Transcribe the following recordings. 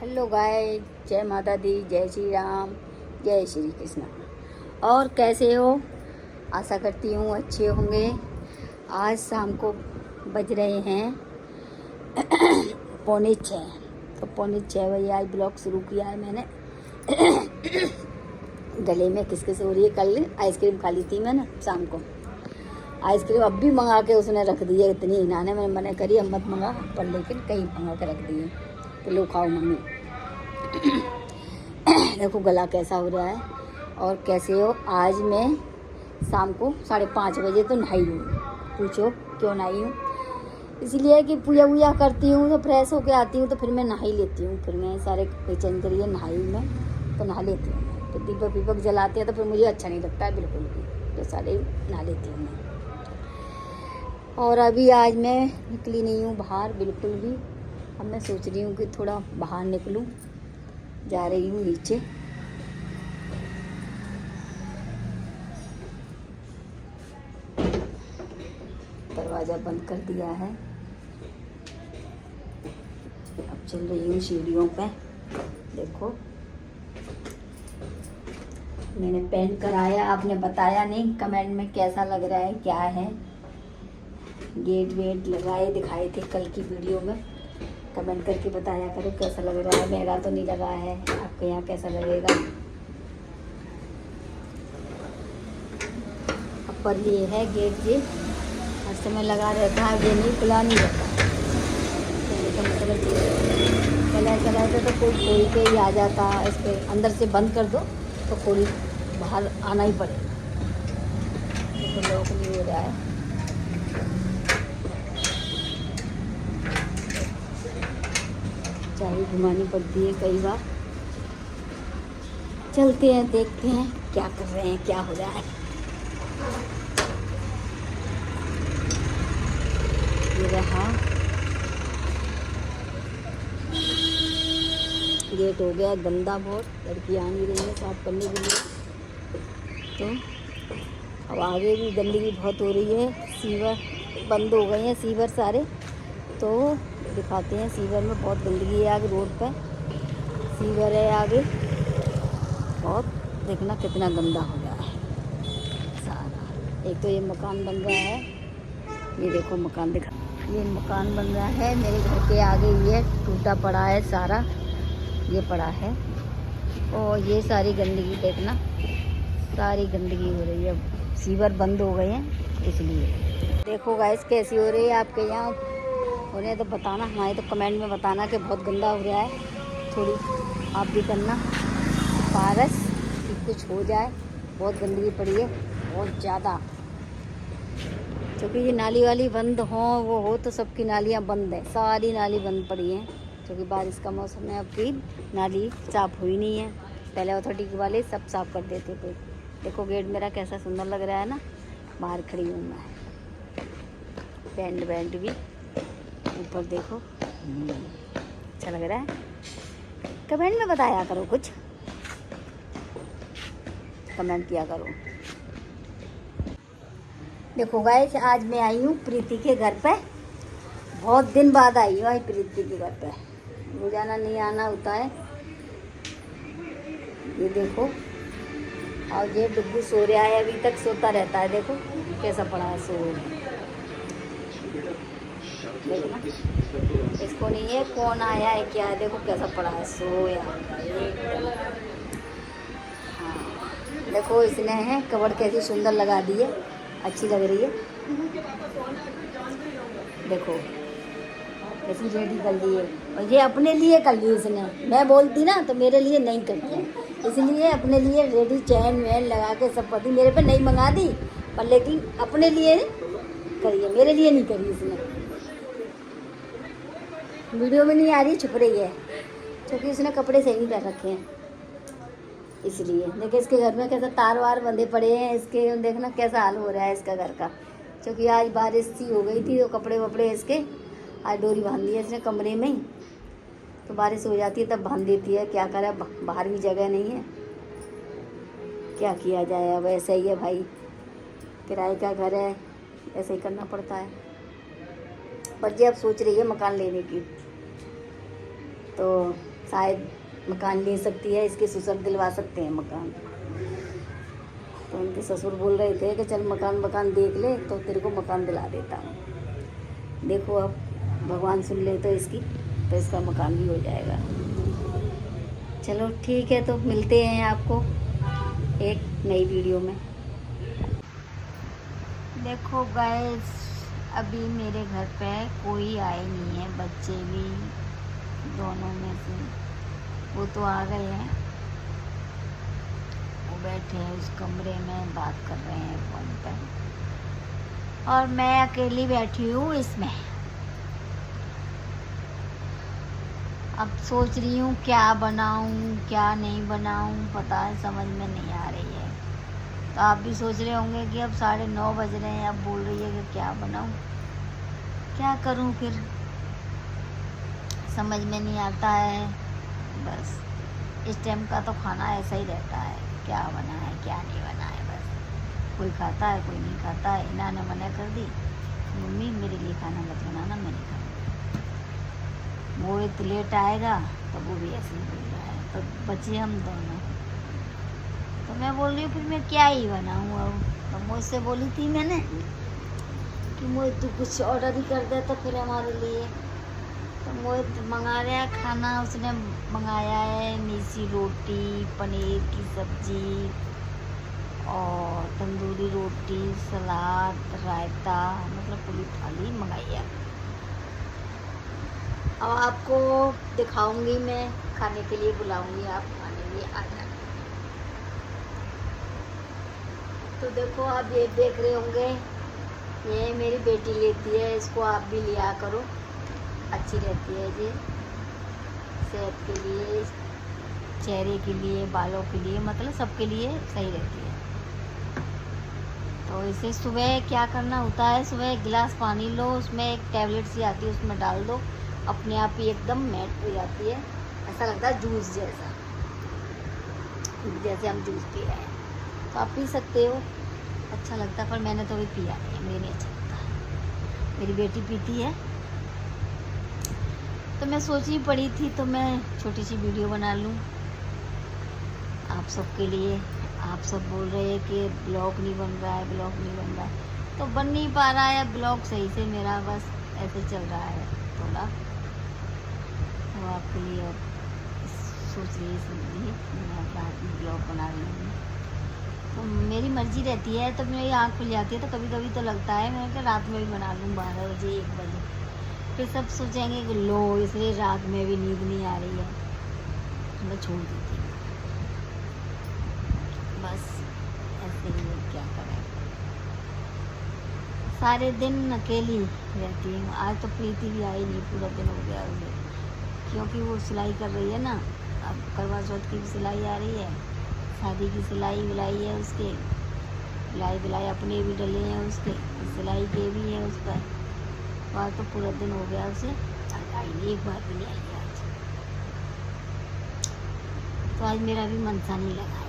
Hello गाय, जय माता दी, जय श्री राम, जय श्री कृष्ण। और कैसे हो? आशा करती हूँ अच्छे होंगे। आज शाम को बज रहे हैं 6:45। तो 6:45 आज ब्लॉग शुरू किया है मैंने। गले में किसकिस हो रही है। कल आइसक्रीम खा ली थी मैंने शाम को। आइसक्रीम अब भी मंगा के उसने रख दी है। इतनी हिनाने मैंने मना करी अब मत मंगा, पर लेकिन कहीं मंगा के रख दी है कि लो खाओ मम्मी। देखो गला कैसा हो रहा है और कैसे हो। आज मैं शाम को 5:30 बजे तो नहाई हूँ। पूछो क्यों नहाई हूँ? इसलिए कि पूजा वूजा करती हूँ तो फ्रेश होके आती हूँ तो फिर मैं नहा ही लेती हूँ। फिर मैं सारे किचन के लिए नहाई मैं तो नहा लेती हूँ। तो दीपक वीपक जलाते हैं तो फिर मुझे अच्छा नहीं लगता है बिल्कुल भी, तो सारे नहा लेती हूँ मैं। और अभी आज मैं निकली नहीं हूँ बाहर बिल्कुल भी। अब मैं सोच रही हूँ कि थोड़ा बाहर निकलूँ। जा रही हूँ नीचे। दरवाज़ा बंद कर दिया है। अब चल रही हूँ सीढ़ियों पे। देखो मैंने पेंट कराया, आपने बताया नहीं कमेंट में कैसा लग रहा है क्या है। गेट वेट लगाए दिखाए थे कल की वीडियो में। कमेंट करके बताया करो कैसा लग रहा है। महंगा तो नहीं लगा है, आपके यहाँ कैसा लगेगा। पर ये है गेट, ये हर समय लगा रहता है, ये नहीं खुला नहीं रहता। तो मतलब कलर कराते तो कोई खोल के ही आ जाता। इसके अंदर से बंद कर दो तो खोल बाहर आना ही पड़ेगा। तो लोग नहीं हो रहा है। चाबी घुमानी पड़ती है कई बार। चलते हैं देखते हैं क्या कर रहे हैं क्या हो रहा है। ये रहा गेट, हो गया गंदा बहुत। लड़की आ नहीं रही है साफ करने के लिए। तो अब आगे भी गंदगी बहुत हो रही है। सीवर बंद हो गए हैं, सीवर सारे। तो दिखाते हैं सीवर में बहुत गंदगी है। आगे रोड पे सीवर है आगे बहुत। देखना कितना गंदा हो गया है सारा। एक तो ये मकान बन रहा है, ये देखो मकान दिखा। ये मकान बन रहा है मेरे घर के आगे। ये टूटा पड़ा है सारा, ये पड़ा है। और ये सारी गंदगी देखना, सारी गंदगी हो रही है। सीवर बंद हो गए हैं इसलिए। देखो गाइस कैसी हो रही है आपके यहाँ हो रहे हैं तो बताना। हमारे तो कमेंट में बताना कि बहुत गंदा हो रहा है। थोड़ी आप भी करना सिफारिश कि कुछ हो जाए। बहुत गंदगी पड़ी है बहुत ज़्यादा। क्योंकि ये नाली वाली बंद हो वो हो तो सबकी नालियाँ बंद है, सारी नाली बंद पड़ी हैं। क्योंकि बारिश का मौसम है, अब की नाली साफ़ हुई नहीं है। पहले अथॉरिटी वाले सब साफ़ कर देते थे। देखो गेट मेरा कैसा सुंदर लग रहा है ना। बाहर खड़ी हूँ मैं, पेंट भी ऊपर देखो अच्छा लग रहा है। कमेंट में बताया करो, कुछ कमेंट किया करो। देखो गाइस आज मैं आई हूँ प्रीति के घर पे। बहुत दिन बाद आई हूँ आज प्रीति के घर पे। रोजाना नहीं आना होता है। ये देखो और ये डुब्बू सो रहा है, अभी तक सोता रहता है। देखो कैसा पड़ा है सो। देखना इसको नहीं है कौन आया है क्या है। देखो कैसा पड़ा है सोया। हाँ देखो इसने है कवर कैसी सुंदर लगा दी है, अच्छी लग रही है। देखो कैसी रेडी कर ली है। और ये अपने लिए कर ली इसने। मैं बोलती ना तो मेरे लिए नहीं करती है, इसलिए अपने लिए रेडी चैन वैन लगा के सब पति मेरे पे नहीं मंगा दी, पर लेकिन अपने लिए करिए, मेरे लिए नहीं करी इसने। वीडियो में नहीं आ रही, छुप रही है क्योंकि इसने कपड़े सही नहीं पहन रखे हैं इसलिए। देखिए इसके घर में कैसा तार वार बंधे पड़े हैं इसके। देखना कैसा हाल हो रहा है इसका घर का। क्योंकि आज बारिश सी हो गई थी तो कपड़े वपड़े इसके आज डोरी बांध दी है इसने कमरे में ही। तो बारिश हो जाती है तब बांध देती है। क्या करे, बाहर भी जगह नहीं है, क्या किया जाए। अब ऐसा ही है भाई, किराए का घर है, ऐसे ही करना पड़ता है। पर जी अब सोच रही है मकान लेने की। तो शायद मकान ले सकती है, इसके ससुर दिलवा सकते हैं मकान। तो उनके ससुर बोल रहे थे कि चल मकान देख ले तो तेरे को मकान दिला देता हूँ। देखो अब भगवान सुन ले तो इसका मकान भी हो जाएगा। चलो ठीक है, तो मिलते हैं आपको एक नई वीडियो में। देखो गाइस, अभी मेरे घर पे कोई आए नहीं है, बच्चे भी दोनों में से वो तो आ गए हैं, वो बैठे हैं उस कमरे में बात कर रहे हैं फ़ोन पे, और मैं अकेली बैठी हूँ इसमें। अब सोच रही हूँ क्या बनाऊँ क्या नहीं बनाऊँ, पता है समझ में नहीं आ रही है। तो आप भी सोच रहे होंगे कि अब 9:30 बज रहे हैं, अब बोल रही है कि क्या बनाऊँ क्या करूँ, फिर समझ में नहीं आता है। बस इस टाइम का तो खाना ऐसा ही रहता है, क्या बना है क्या नहीं बना है, बस कोई खाता है कोई नहीं खाता है। इन्होंने मना कर दी, मम्मी मेरे लिए खाना मत बनाना, मैं नहीं खाऊंगी। वो इतना लेट आएगा तो वो भी ऐसे ही बोल रहा है, तो बचे हम दोनों। तो मैं बोल रही हूँ फिर मैं क्या ही बनाऊँ। अब तो मुझसे बोली थी मैंने कि मुझे तू कुछ ऑर्डर ही कर दे तो फिर हमारे लिए। तो मोहित मंगा रहा है खाना, उसने मंगाया है मीसी रोटी, पनीर की सब्जी और तंदूरी रोटी, सलाद, रायता, मतलब पूरी थाली मंगाई है। अब आपको दिखाऊंगी, मैं खाने के लिए बुलाऊंगी, आप खाने लिए आ जाना। तो देखो आप ये देख रहे होंगे, ये मेरी बेटी लेती है, इसको आप भी लिया करो, अच्छी रहती है ये सेहत के लिए, चेहरे के लिए, बालों के लिए, मतलब सबके लिए सही रहती है। तो इसे सुबह क्या करना होता है, सुबह एक गिलास पानी लो, उसमें एक टैबलेट सी आती है उसमें डाल दो, अपने आप ही एकदम मेल्ट हो जाती है। ऐसा लगता है जूस जैसा, जैसे हम जूस पी रहे हैं। तो आप पी सकते हो, अच्छा लगता है, पर मैंने तो अभी पिया नहीं है, मुझे नहीं अच्छा लगता। मेरी बेटी पीती है, तो मैं सोची पड़ी थी तो मैं छोटी सी वीडियो बना लूँ आप सबके लिए। आप सब बोल रहे हैं कि ब्लॉग नहीं बन रहा है, ब्लॉग नहीं बन रहा है, तो बन नहीं पा रहा है ब्लॉग सही से, मेरा बस ऐसे चल रहा है थोड़ा। तो आपके लिए अब सोच रही समझिए मैं रात में ब्लॉग बना रही हूँ। तो मेरी मर्जी रहती है, तो मेरी आँख खुल जाती है, तो कभी कभी तो लगता है मैं कि रात में भी बना लूँ 12 बजे 1 बजे। फिर सब सोचेंगे कि लो इसलिए रात में भी नींद नहीं आ रही है, मैं छोड़ देती हूँ। बस ऐसे ही क्या करें, सारे दिन अकेली रहती हूँ। आज तो प्रीति भी आई नहीं, पूरा दिन हो गया उसे, क्योंकि वो सिलाई कर रही है ना, अब करवा चौथ की भी सिलाई आ रही है, शादी की सिलाई विलाई है उसके, सिलाई विलाई अपने भी डले हैं उसके, सिलाई के भी है उस पर। वहाँ तो पूरा दिन हो गया उसे, आई नहीं, एक बार भी नहीं आई आज। तो आज मेरा भी मन सा नहीं लगा,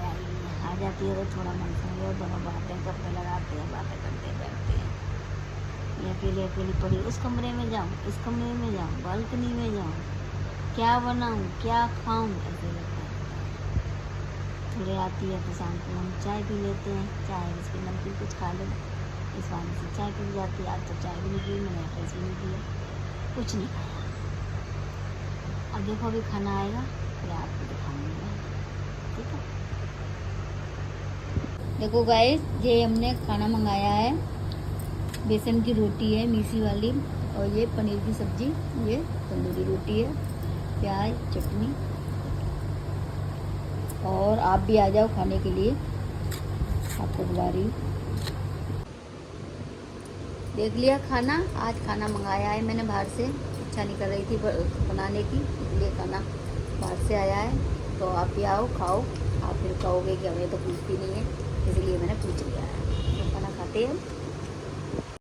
आ जाती है तो थोड़ा मन सा नहीं, दोनों बातें करते लगाते हैं, बातें करते बैठते हैं। मैं अकेली अकेली पड़ी, उस कमरे में जाऊँ इस कमरे में जाऊँ, बालकनी में जाऊँ, क्या बनाऊँ क्या खाऊँ, ऐसे लगता है। थोड़े आती है तो शाम को हम चाय पी लेते हैं, चाय बिस्किट नमकीन कुछ खा लें, इस वाले से चाय पी जाती है। आज तो चाय भी नहीं पी, मैंने ड्रेस भी नहीं पिया, कुछ नहीं खाया। अब देखो अभी खाना आएगा फिर आपको दिखाऊंगी मैं, ठीक है। देखो गाइस, ये हमने खाना मंगाया है, बेसन की रोटी है मीसी वाली, और ये पनीर की सब्जी, ये तंदूरी रोटी है, प्याज चटनी। और आप भी आ जाओ खाने के लिए, आपको बुला रही हूँ। देख लिया खाना, आज खाना मंगाया है मैंने बाहर से, इच्छा नहीं कर रही थी बनाने की, इसलिए खाना बाहर से आया है। तो आप भी आओ खाओ, आप फिर कहोगे कि हमें तो पूछती नहीं है, इसलिए मैंने पूछ लिया है। तो खाना खाते हैं।